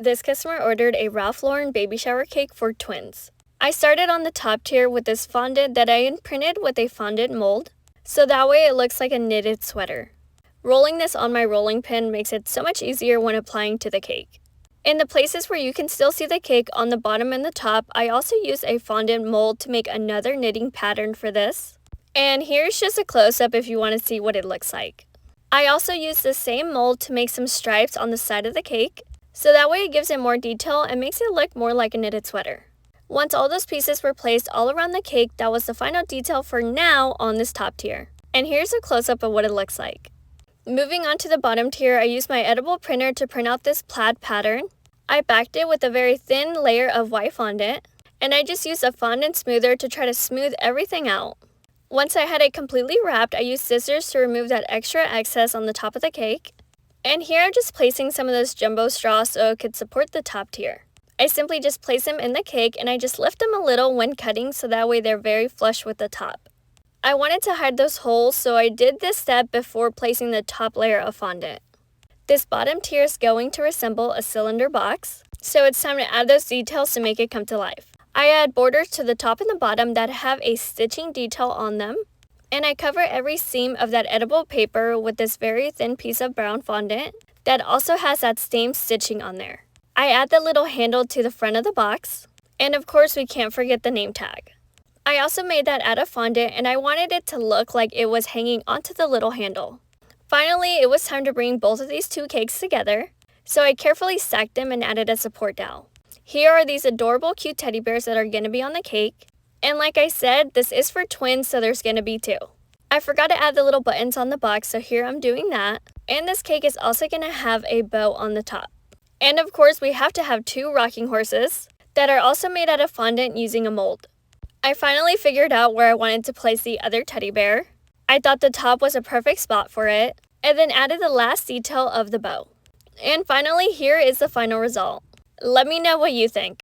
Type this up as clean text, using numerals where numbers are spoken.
This customer ordered a Ralph Lauren baby shower cake for twins. I started on the top tier with this fondant that I imprinted with a fondant mold, so that way it looks like a knitted sweater. Rolling this on my rolling pin makes it so much easier when applying to the cake. In the places where you can still see the cake on the bottom and the top, I also used a fondant mold to make another knitting pattern for this. And here's just a close-up if you want to see what it looks like. I also used the same mold to make some stripes on the side of the cake, so that way it gives it more detail and makes it look more like a knitted sweater. Once all those pieces were placed all around the cake, that was the final detail for now on this top tier. And here's a close-up of what it looks like. Moving on to the bottom tier, I used my edible printer to print out this plaid pattern. I backed it with a very thin layer of white fondant, and I just used a fondant smoother to try to smooth everything out. Once I had it completely wrapped, I used scissors to remove that extra excess on the top of the cake. And here I'm just placing some of those jumbo straws so it could support the top tier. I simply just place them in the cake and I just lift them a little when cutting so that way they're very flush with the top. I wanted to hide those holes, so I did this step before placing the top layer of fondant. This bottom tier is going to resemble a cylinder box, so it's time to add those details to make it come to life. I add borders to the top and the bottom that have a stitching detail on them, and I cover every seam of that edible paper with this very thin piece of brown fondant that also has that same stitching on there. I add the little handle to the front of the box, and of course we can't forget the name tag. I also made that out of fondant and I wanted it to look like it was hanging onto the little handle. Finally, it was time to bring both of these two cakes together, so I carefully stacked them and added a support dowel. Here are these adorable cute teddy bears that are going to be on the cake. And like I said, this is for twins, so there's going to be two. I forgot to add the little buttons on the box, so here I'm doing that. And this cake is also going to have a bow on the top. And of course, we have to have two rocking horses that are also made out of fondant using a mold. I finally figured out where I wanted to place the other teddy bear. I thought the top was a perfect spot for it, and then added the last detail of the bow. And finally, here is the final result. Let me know what you think.